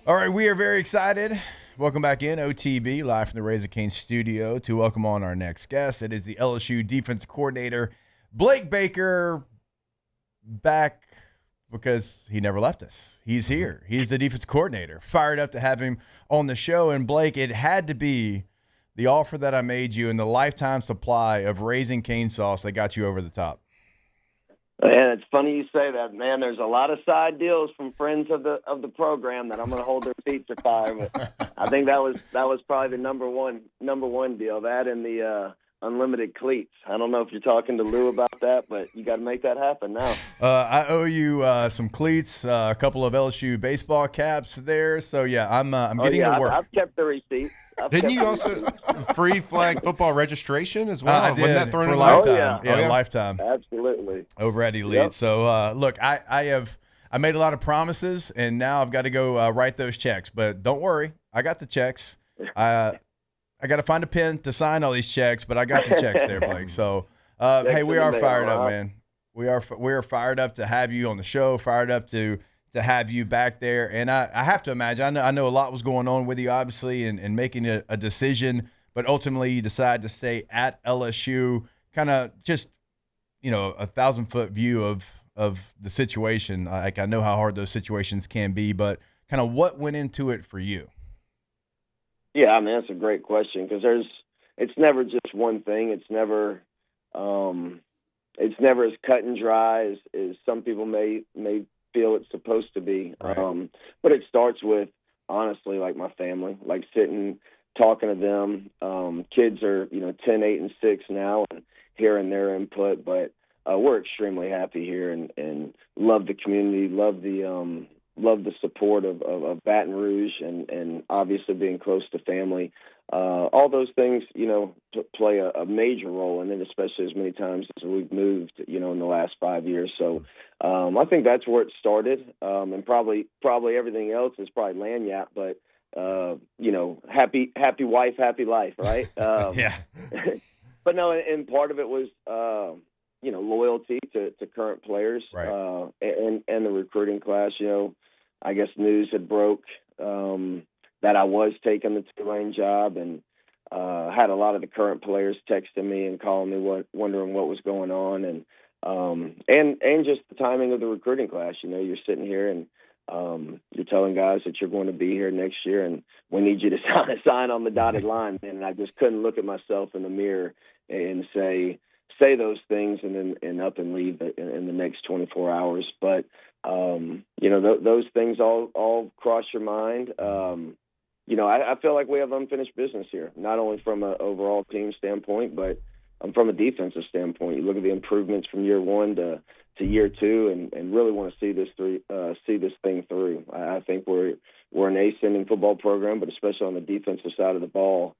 All right, we are very excited. Welcome back in OTB, live from the Razor Cane studio, to welcome on our next guest. It is the LSU defense coordinator, Blake Baker, back because he never left us. He's here. He's the defense coordinator. Fired up to have him on the show. And Blake, it had to be the offer that I made you and the lifetime supply of Raising Cane sauce that got you over the top. And it's funny you say that, man. There's a lot of side deals from friends of the program that I'm going to hold their feet to fire. But I think that was probably the number one deal. That and the unlimited cleats. I don't know if you're talking to Lou about that, but you got to make that happen now. I owe you some cleats, a couple of LSU baseball caps there. So yeah, I'm getting to work. I've kept the receipt. Didn't you also free flag football registration as well? I did. Wasn't that thrown for in lifetime. there? Yeah, lifetime. Absolutely. Over at Elite. Yep. So look, I made a lot of promises, and now I've got to go write those checks. But don't worry, I got the checks. I got to find a pen to sign all these checks, but I got the checks there, Blake. So hey, we are fired up, man. We are fired up to have you on the show. Fired up to have you back there. And I have to imagine, I know a lot was going on with you, obviously, and making a decision, but ultimately you decide to stay at LSU, kind of just, a 1,000-foot view of the situation. Like, I know how hard those situations can be, but kind of what went into it for you? Yeah, I mean, that's a great question because it's never just one thing. It's never as cut and dry as some people may feel it's supposed to be. Right. But it starts with, honestly, like my family, like sitting, talking to them. Kids are, 10, 8, and 6 now and hearing their input, but we're extremely happy here and love the community, love the support of Baton Rouge and obviously being close to family. All those things, play a major role in it, especially as many times as we've moved, in the last 5 years. So I think that's where it started. And probably everything else is probably lanyard, but, happy wife, happy life, right? Yeah. But no, and part of it was, loyalty to current players, Right. And the recruiting class. I guess news had broke that I was taking the Tulane job, and had a lot of the current players texting me and calling me, wondering what was going on, and just the timing of the recruiting class. You're sitting here and you're telling guys that you're going to be here next year, and we need you to sign on the dotted line. And I just couldn't look at myself in the mirror and say those things and up and leave in the next 24 hours. But those things all cross your mind. I feel like we have unfinished business here, not only from an overall team standpoint, but from a defensive standpoint. You look at the improvements from year one to year two, and really want to see this thing through. I think we're an ascending football program, but especially on the defensive side of the ball.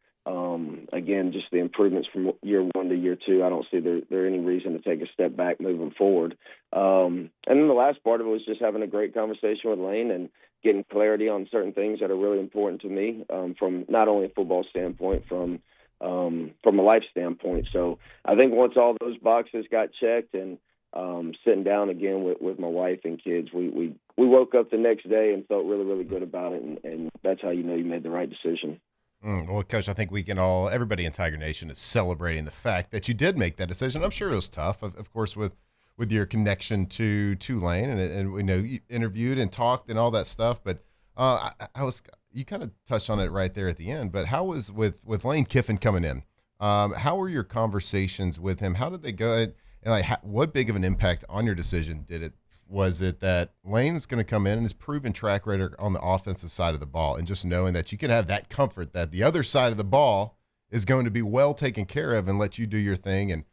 Again, just the improvements from year one to year two, I don't see there any reason to take a step back moving forward. And then the last part of it was just having a great conversation with Lane and getting clarity on certain things that are really important to me, from not only a football standpoint, from a life standpoint. So I think once all those boxes got checked and sitting down again with my wife and kids, we woke up the next day and felt really, really good about it. And that's how you made the right decision. Well, Coach, I think we can everybody in Tiger Nation is celebrating the fact that you did make that decision. I'm sure it was tough, of course, with your connection to Tulane, and we know you interviewed and talked and all that stuff. But you kind of touched on it right there at the end. But how was with Lane Kiffin coming in? How were your conversations with him? How did they go? And what big of an impact on your decision was it that Lane's going to come in and his proven track record on the offensive side of the ball, and just knowing that you can have that comfort that the other side of the ball is going to be well taken care of and let you do your thing. And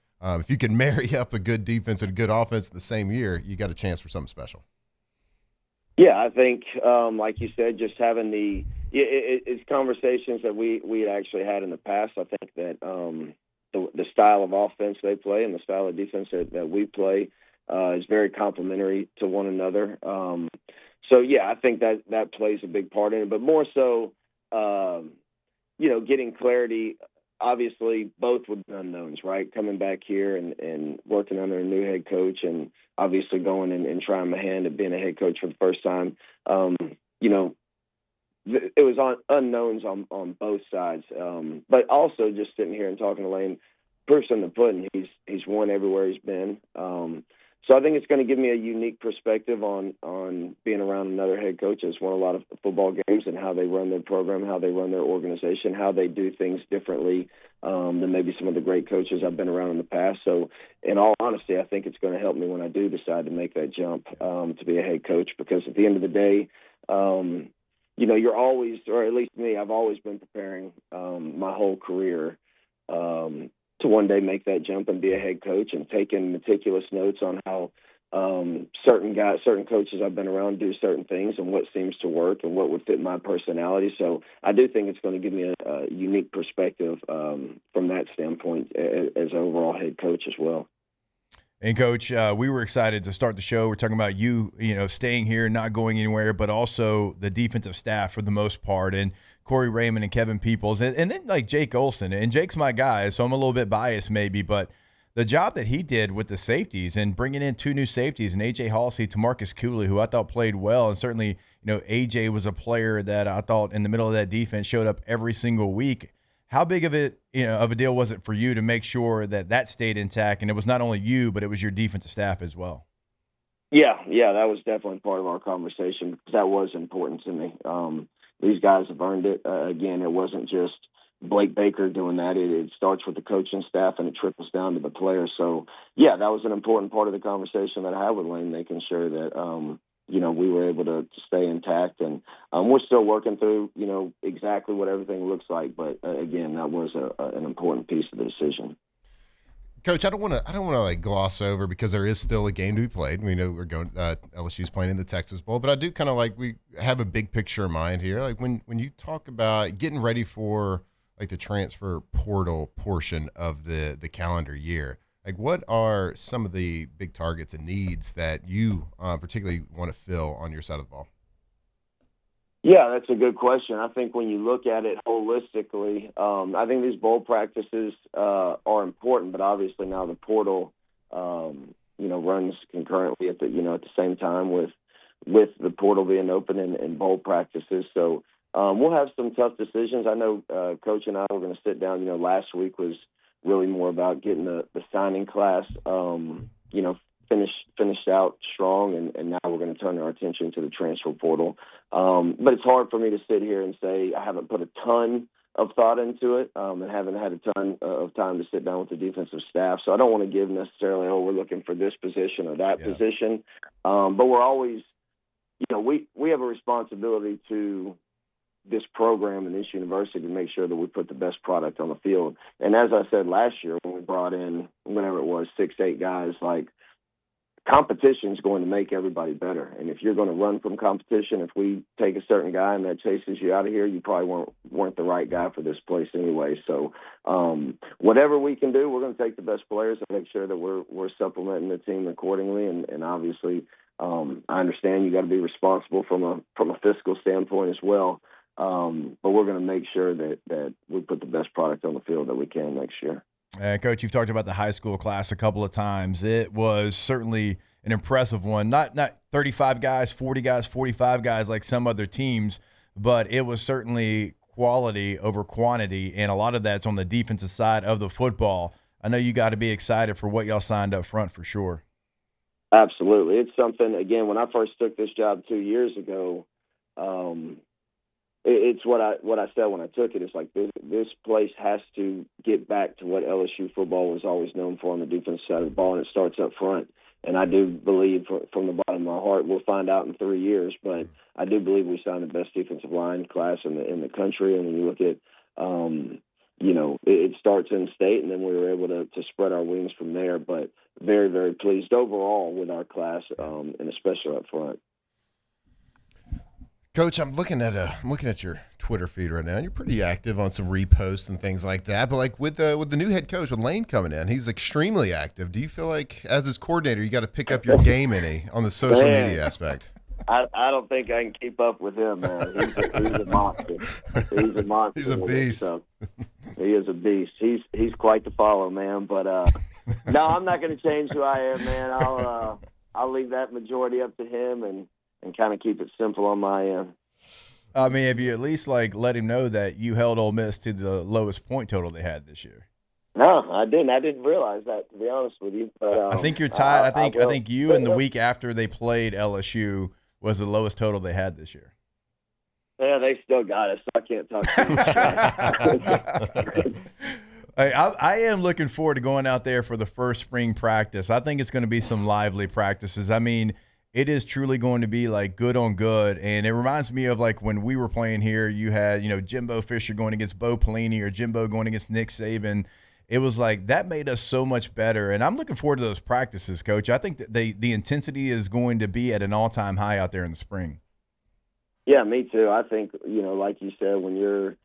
if you can marry up a good defense and a good offense in the same year, you got a chance for something special. Yeah, I think, like you said, just having it's conversations that we actually had in the past. I think that the style of offense they play and the style of defense that we play is very complementary to one another. So yeah, I think that plays a big part in it, but more so, getting clarity. Obviously, both with unknowns, right? Coming back here and working under a new head coach, and obviously going and trying my hand at being a head coach for the first time. it was unknowns on both sides. But also just sitting here and talking to Lane, proof's in the pudding. He's won everywhere he's been. So I think it's going to give me a unique perspective on being around another head coach that's won a lot of football games and how they run their program, how they run their organization, how they do things differently than maybe some of the great coaches I've been around in the past. So in all honesty, I think it's going to help me when I do decide to make that jump to be a head coach, because at the end of the day, you're always, or at least me, I've always been preparing my whole career to one day make that jump and be a head coach, and taking meticulous notes on how certain coaches I've been around do certain things and what seems to work and what would fit my personality. So I do think it's going to give me a unique perspective from that standpoint as an overall head coach as well. And Coach, we were excited to start the show. We're talking about you staying here, not going anywhere, but also the defensive staff for the most part, and Corey Raymond and Kevin Peoples, and then like Jake Olson. And Jake's my guy, so I'm a little bit biased maybe, but the job that he did with the safeties and bringing in 2 new safeties, and A.J. Halsey, Tamarcus Cooley, who I thought played well, and certainly A.J. was a player that I thought in the middle of that defense showed up every single week. How big of a deal was it for you to make sure that stayed intact, and it was not only you, but it was your defensive staff as well? Yeah, that was definitely part of our conversation, because that was important to me. These guys have earned it. Again, it wasn't just Blake Baker doing that. It starts with the coaching staff and it trickles down to the players. So, yeah, that was an important part of the conversation that I had with Lane, making sure that we were able to stay intact, and we're still working through exactly what everything looks like. But again, that was an important piece of the decision. Coach, I don't want to like gloss over, because there is still a game to be played. We know we're going LSU's playing in the Texas Bowl, but I do kind of like, we have a big picture in mind here. Like when you talk about getting ready for like the transfer portal portion of the calendar year, like what are some of the big targets and needs that you particularly want to fill on your side of the ball? Yeah, that's a good question. I think when you look at it holistically, I think these bowl practices are important, but obviously now the portal, runs concurrently at the same time with the portal being open and bowl practices. So we'll have some tough decisions. I know Coach and I were going to sit down. Last week was really more about getting the signing class, finished out strong, and now we're going to turn our attention to the transfer portal. But it's hard for me to sit here and say I haven't put a ton of thought into it and haven't had a ton of time to sit down with the defensive staff. So I don't want to give necessarily, we're looking for this position or that position. But we're always, we have a responsibility to this program and this university to make sure that we put the best product on the field. And as I said last year, when we brought in, whenever it was, 6-8 guys, like, competition is going to make everybody better. And if you're going to run from competition, if we take a certain guy and that chases you out of here, you probably weren't the right guy for this place anyway. So whatever we can do, we're going to take the best players and make sure that we're supplementing the team accordingly. And obviously, I understand you got to be responsible from a fiscal standpoint as well. But we're going to make sure that we put the best product on the field that we can next year. Coach, you've talked about the high school class a couple of times. It was certainly an impressive one. Not 35 guys, 40 guys, 45 guys like some other teams, but it was certainly quality over quantity, and a lot of that's on the defensive side of the football. I know you got to be excited for what y'all signed up front for sure. Absolutely. It's something, again, when I first took this job 2 years ago, it's what I said when I took it. It's like this place has to get back to what LSU football was always known for on the defensive side of the ball, and it starts up front. And I do believe, from the bottom of my heart, we'll find out in 3 years, but I do believe we signed the best defensive line class in the country. And when you look at, it starts in state, and then we were able to spread our wings from there. But very, very pleased overall with our class, and especially up front. Coach, I'm looking at your Twitter feed right now, and you're pretty active on some reposts and things like that. But like with the new head coach, with Lane coming in, he's extremely active. Do you feel like, as his coordinator, you got to pick up your game on the social media aspect? I don't think I can keep up with him, man. He's a monster. He's a monster. He's a beast. So, he is a beast. He's quite the follow, man. But no, I'm not going to change who I am, man. I'll leave that majority up to him and kind of keep it simple on my end. I mean, have you at least like let him know that you held Ole Miss to the lowest point total they had this year? No, I didn't. I didn't realize that, to be honest with you. But I think you're tied. I will. think you and the week after they played LSU was the lowest total they had this year. Yeah, they still got us. So I can't talk too much. I am looking forward to going out there for the first spring practice. I think it's going to be some lively practices. I mean, it is truly going to be like good on good. And it reminds me of like when we were playing here, you had, Jimbo Fisher going against Bo Pelini or Jimbo going against Nick Saban. It was like that made us so much better. And I'm looking forward to those practices, Coach. I think that the intensity is going to be at an all-time high out there in the spring. Yeah, me too. I think, like you said, when you're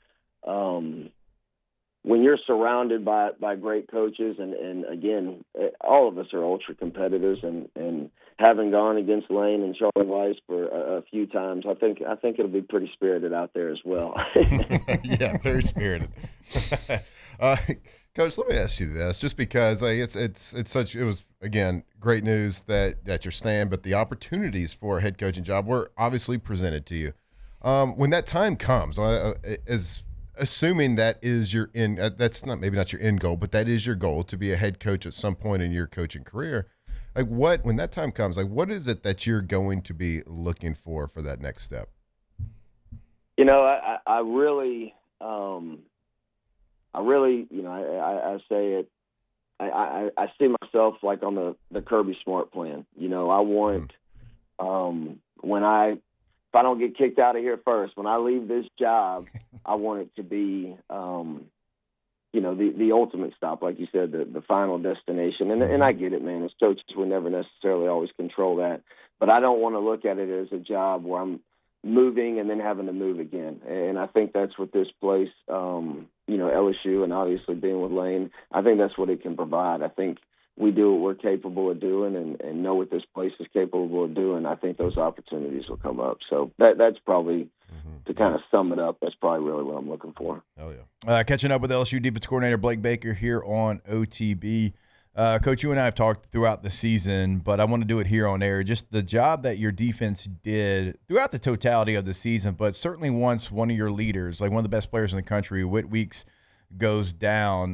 surrounded by great coaches, and again, all of us are ultra competitors, and having gone against Lane and Charlie Weiss for a few times, I think it'll be pretty spirited out there as well. Yeah, very spirited. Coach, let me ask you this, just because it was again great news that you're staying, but the opportunities for a head coaching job were obviously presented to you. When that time comes, assuming that is your that's maybe not your end goal, but that is your goal to be a head coach at some point in your coaching career. Like when that time comes, like what is it that you're going to be looking for that next step? I really, I say it. I see myself like on the Kirby Smart plan. I want if I don't get kicked out of here first, when I leave this job, I want it to be, the ultimate stop, like you said, the final destination. And I get it, man. As coaches, we never necessarily always control that. But I don't want to look at it as a job where I'm moving and then having to move again. And I think that's what this place, LSU, and obviously being with Lane, I think that's what it can provide. I think we do what we're capable of doing and know what this place is capable of doing. I think those opportunities will come up. So that's probably, to kind of sum it up, that's probably really what I'm looking for. Oh, yeah. Catching up with LSU defense coordinator Blake Baker here on OTB. Coach, you and I have talked throughout the season, but I want to do it here on air. Just the job that your defense did throughout the totality of the season, but certainly once one of your leaders, like one of the best players in the country, Whit Weeks, goes down,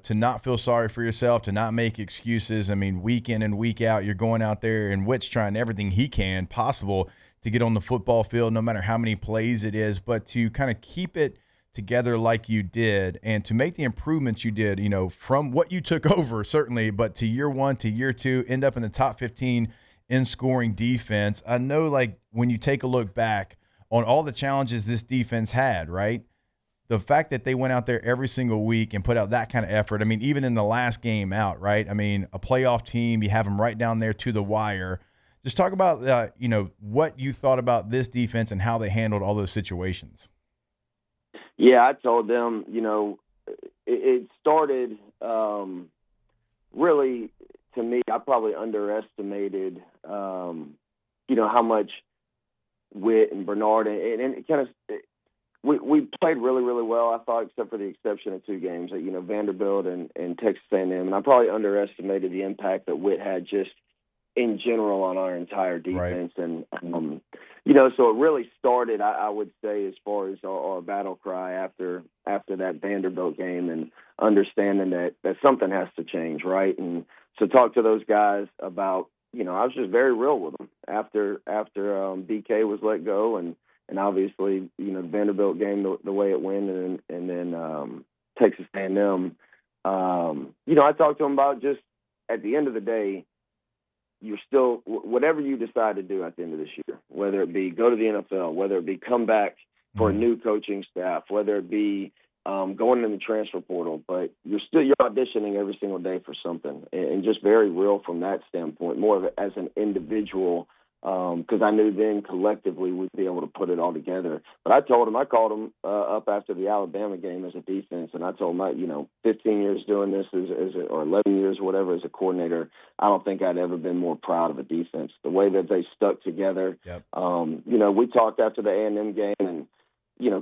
to not feel sorry for yourself, to not make excuses. I mean, week in and week out, you're going out there, and Whit's trying everything he can possible to get on the football field, no matter how many plays it is, but to kind of keep it together like you did and to make the improvements you did, from what you took over, certainly, but to year one to year two, end up in the top 15 in scoring defense. I know, like, when you take a look back on all the challenges this defense had, right? The fact that they went out there every single week and put out that kind of effort. I mean, even in the last game out, right? I mean, a playoff team, you have them right down there to the wire. Just talk about, what you thought about this defense and how they handled all those situations. Yeah, I told them, it started really, to me, I probably underestimated, how much Whit and Bernard, and it kind of – we played really, really well, I thought, except for the exception of two games, Vanderbilt and Texas A&M. And I probably underestimated the impact that Whit had just in general on our entire defense. Right. And, so it really started, I would say, as far as our battle cry after that Vanderbilt game and understanding that something has to change, right? And so talk to those guys about, I was just very real with them after BK was let go and obviously, the Vanderbilt game, the way it went, and then Texas A&M, I talked to them about just at the end of the day, you're still, whatever you decide to do at the end of this year, whether it be go to the NFL, whether it be come back for a new coaching staff, whether it be going in the transfer portal, but you're auditioning every single day for something, and just very real from that standpoint, more of it as an individual, because I knew then collectively we'd be able to put it all together. But I called him up after the Alabama game as a defense, and I told him, 15 years doing this or 11 years or whatever as a coordinator, I don't think I'd ever been more proud of a defense. The way that they stuck together. Yep. We talked after the A&M game and,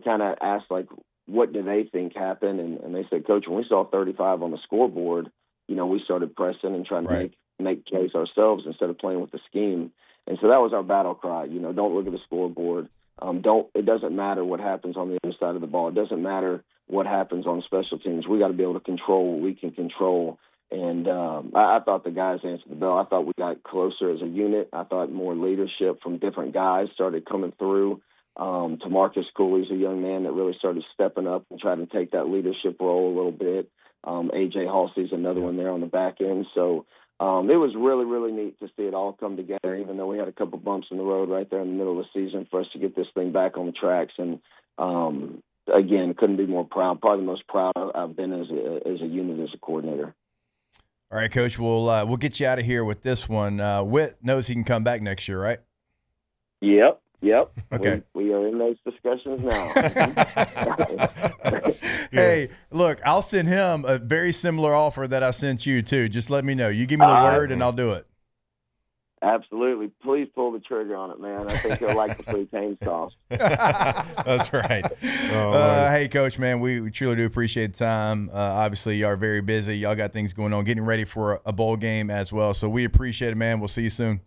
kind of asked, like, what do they think happened? And they said, Coach, when we saw 35 on the scoreboard, we started pressing and trying to make plays ourselves instead of playing with the scheme. And so that was our battle cry. Don't look at the scoreboard. It doesn't matter what happens on the other side of the ball. It doesn't matter what happens on special teams. We got to be able to control what we can control. And I thought the guys answered the bell. I thought we got closer as a unit. I thought more leadership from different guys started coming through. Tamarcus Cooley's a young man that really started stepping up and trying to take that leadership role a little bit. A.J. Halsey's another one there on the back end. So it was really, really neat to see it all come together, even though we had a couple bumps in the road right there in the middle of the season for us to get this thing back on the tracks. And, again, couldn't be more proud. Probably the most proud I've been as a unit, as a coordinator. All right, Coach, we'll get you out of here with this one. Witt knows he can come back next year, right? Yep. Okay. We are in those discussions now. Hey, look, I'll send him a very similar offer that I sent you, too. Just let me know. You give me the word, and I'll do it. Absolutely. Please pull the trigger on it, man. I think he'll like the free cane sauce. That's right. Hey, Coach, man, we truly do appreciate the time. Obviously, you are very busy. Y'all got things going on, getting ready for a bowl game as well. So we appreciate it, man. We'll see you soon.